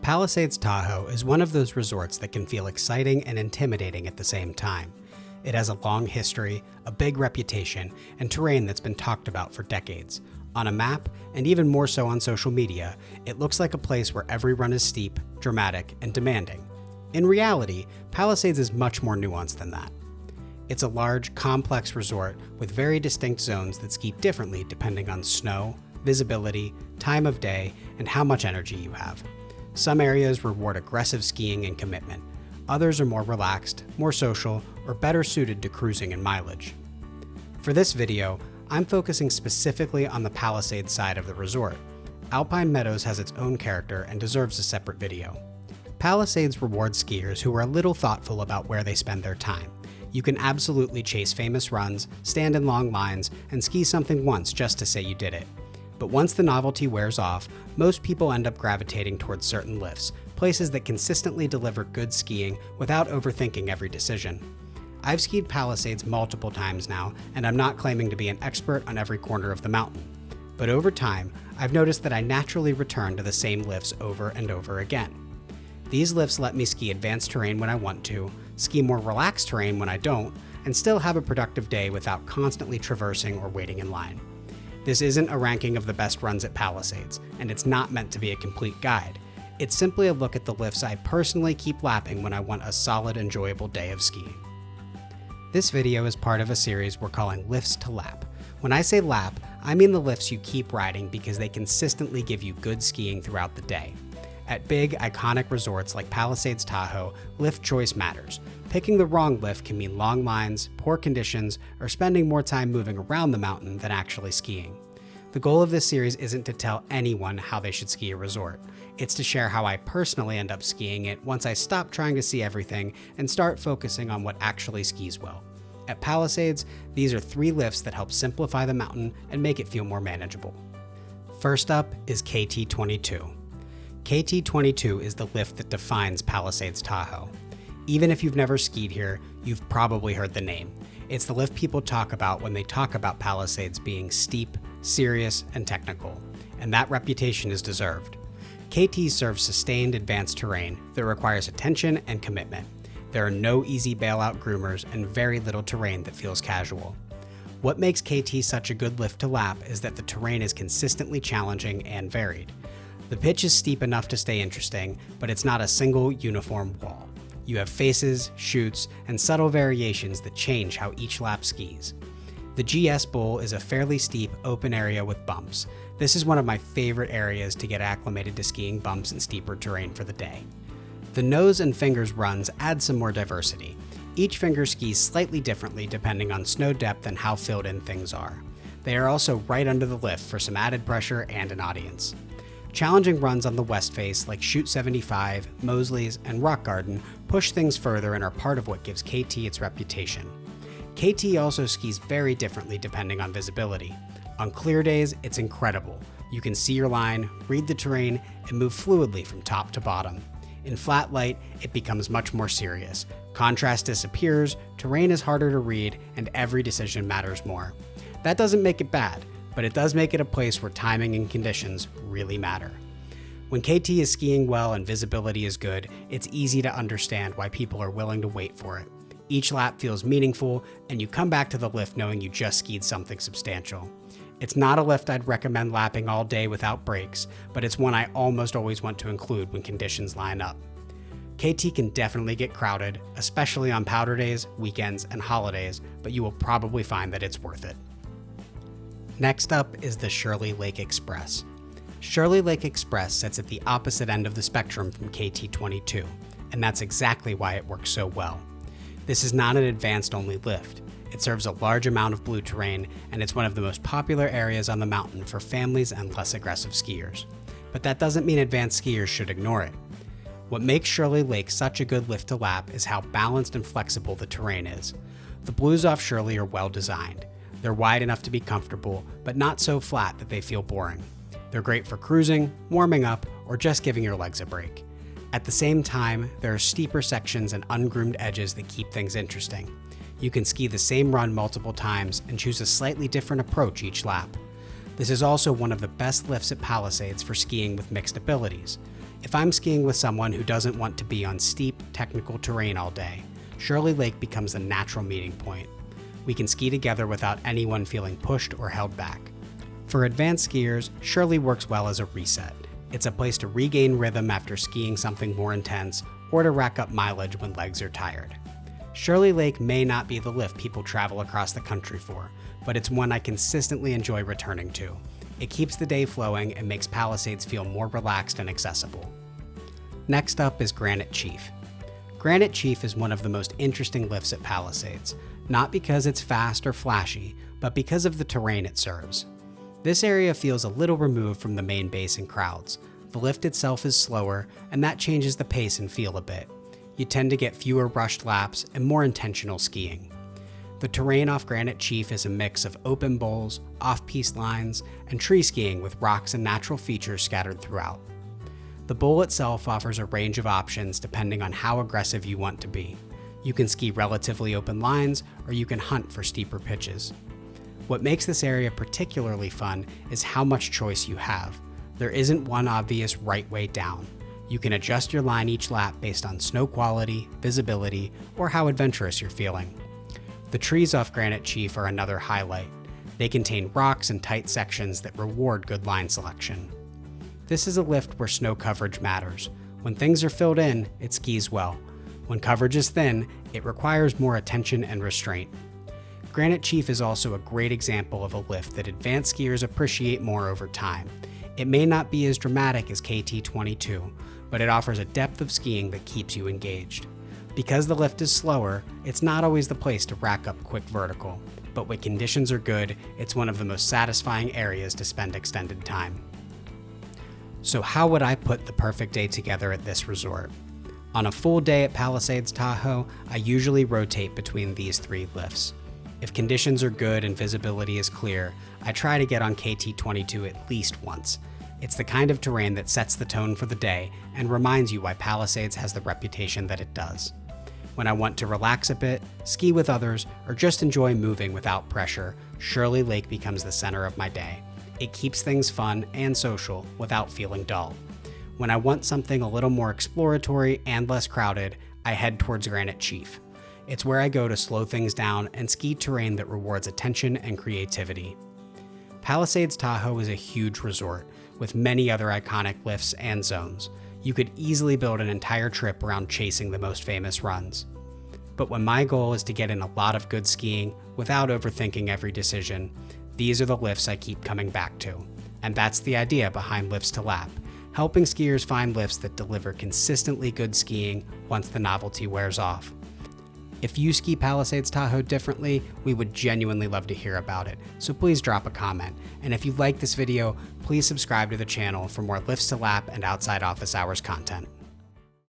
Palisades Tahoe is one of those resorts that can feel exciting and intimidating at the same time. It has a long history, a big reputation, and terrain that's been talked about for decades. On a map, and even more so on social media, it looks like a place where every run is steep, dramatic, and demanding. In reality, Palisades is much more nuanced than that. It's a large, complex resort with very distinct zones that ski differently depending on snow, visibility, time of day, and how much energy you have. Some areas reward aggressive skiing and commitment. Others are more relaxed, more social, or better suited to cruising and mileage. For this video, I'm focusing specifically on the Palisades side of the resort. Alpine Meadows has its own character and deserves a separate video. Palisades rewards skiers who are a little thoughtful about where they spend their time. You can absolutely chase famous runs, stand in long lines, and ski something once just to say you did it. But once the novelty wears off, most people end up gravitating towards certain lifts, places that consistently deliver good skiing without overthinking every decision. I've skied Palisades multiple times now, and I'm not claiming to be an expert on every corner of the mountain. But over time, I've noticed that I naturally return to the same lifts over and over again. These lifts let me ski advanced terrain when I want to, ski more relaxed terrain when I don't, and still have a productive day without constantly traversing or waiting in line. This isn't a ranking of the best runs at Palisades, and it's not meant to be a complete guide. It's simply a look at the lifts I personally keep lapping when I want a solid, enjoyable day of skiing. This video is part of a series we're calling Lifts to Lap. When I say lap, I mean the lifts you keep riding because they consistently give you good skiing throughout the day. At big, iconic resorts like Palisades Tahoe, lift choice matters. Picking the wrong lift can mean long lines, poor conditions, or spending more time moving around the mountain than actually skiing. The goal of this series isn't to tell anyone how they should ski a resort. It's to share how I personally end up skiing it once I stop trying to see everything and start focusing on what actually skis well. At Palisades, these are 3 lifts that help simplify the mountain and make it feel more manageable. First up is KT22. KT22 is the lift that defines Palisades Tahoe. Even if you've never skied here, you've probably heard the name. It's the lift people talk about when they talk about Palisades being steep, serious, and technical, and that reputation is deserved. KT serves sustained advanced terrain that requires attention and commitment. There are no easy bailout groomers and very little terrain that feels casual. What makes KT such a good lift to lap is that the terrain is consistently challenging and varied. The pitch is steep enough to stay interesting, but it's not a single uniform wall. You have faces, chutes, and subtle variations that change how each lap skis. The GS Bowl is a fairly steep, open area with bumps. This is one of my favorite areas to get acclimated to skiing bumps and steeper terrain for the day. The nose and fingers runs add some more diversity. Each finger skis slightly differently depending on snow depth and how filled in things are. They are also right under the lift for some added pressure and an audience. Challenging runs on the west face like Chute 75, Mosley's, and Rock Garden push things further and are part of what gives KT its reputation. KT also skis very differently depending on visibility. On clear days, it's incredible. You can see your line, read the terrain, and move fluidly from top to bottom. In flat light, it becomes much more serious. Contrast disappears, terrain is harder to read, and every decision matters more. That doesn't make it bad, but it does make it a place where timing and conditions really matter. When KT is skiing well and visibility is good, it's easy to understand why people are willing to wait for it. Each lap feels meaningful, and you come back to the lift knowing you just skied something substantial. It's not a lift I'd recommend lapping all day without breaks, but it's one I almost always want to include when conditions line up. KT can definitely get crowded, especially on powder days, weekends, and holidays, but you will probably find that it's worth it. Next up is the Shirley Lake Express. Shirley Lake Express sits at the opposite end of the spectrum from KT22, and that's exactly why it works so well. This is not an advanced-only lift. It serves a large amount of blue terrain, and it's one of the most popular areas on the mountain for families and less aggressive skiers. But that doesn't mean advanced skiers should ignore it. What makes Shirley Lake such a good lift to lap is how balanced and flexible the terrain is. The blues off Shirley are well designed. They're wide enough to be comfortable, but not so flat that they feel boring. They're great for cruising, warming up, or just giving your legs a break. At the same time, there are steeper sections and ungroomed edges that keep things interesting. You can ski the same run multiple times and choose a slightly different approach each lap. This is also one of the best lifts at Palisades for skiing with mixed abilities. If I'm skiing with someone who doesn't want to be on steep, technical terrain all day, Shirley Lake becomes a natural meeting point. We can ski together without anyone feeling pushed or held back. For advanced skiers, Shirley works well as a reset. It's a place to regain rhythm after skiing something more intense or to rack up mileage when legs are tired. Shirley Lake may not be the lift people travel across the country for, but it's one I consistently enjoy returning to. It keeps the day flowing and makes Palisades feel more relaxed and accessible. Next up is Granite Chief. Granite Chief is one of the most interesting lifts at Palisades, not because it's fast or flashy, but because of the terrain it serves. This area feels a little removed from the main base and crowds. The lift itself is slower, and that changes the pace and feel a bit. You tend to get fewer rushed laps and more intentional skiing. The terrain off Granite Chief is a mix of open bowls, off-piste lines, and tree skiing with rocks and natural features scattered throughout. The bowl itself offers a range of options depending on how aggressive you want to be. You can ski relatively open lines, or you can hunt for steeper pitches. What makes this area particularly fun is how much choice you have. There isn't one obvious right way down. You can adjust your line each lap based on snow quality, visibility, or how adventurous you're feeling. The trees off Granite Chief are another highlight. They contain rocks and tight sections that reward good line selection. This is a lift where snow coverage matters. When things are filled in, it skis well. When coverage is thin, it requires more attention and restraint. Granite Chief is also a great example of a lift that advanced skiers appreciate more over time. It may not be as dramatic as KT22, but it offers a depth of skiing that keeps you engaged. Because the lift is slower, it's not always the place to rack up quick vertical, but when conditions are good, it's one of the most satisfying areas to spend extended time. So how would I put the perfect day together at this resort? On a full day at Palisades Tahoe, I usually rotate between these three lifts. If conditions are good and visibility is clear, I try to get on KT22 at least once. It's the kind of terrain that sets the tone for the day and reminds you why Palisades has the reputation that it does. When I want to relax a bit, ski with others, or just enjoy moving without pressure, Shirley Lake becomes the center of my day. It keeps things fun and social without feeling dull. When I want something a little more exploratory and less crowded, I head towards Granite Chief. It's where I go to slow things down and ski terrain that rewards attention and creativity. Palisades Tahoe is a huge resort with many other iconic lifts and zones. You could easily build an entire trip around chasing the most famous runs. But when my goal is to get in a lot of good skiing without overthinking every decision, these are the lifts I keep coming back to. And that's the idea behind Lifts to Lap, helping skiers find lifts that deliver consistently good skiing once the novelty wears off. If you ski Palisades Tahoe differently, we would genuinely love to hear about it, so please drop a comment. And if you like this video, please subscribe to the channel for more Lifts to Lap and Outside Office Hours content.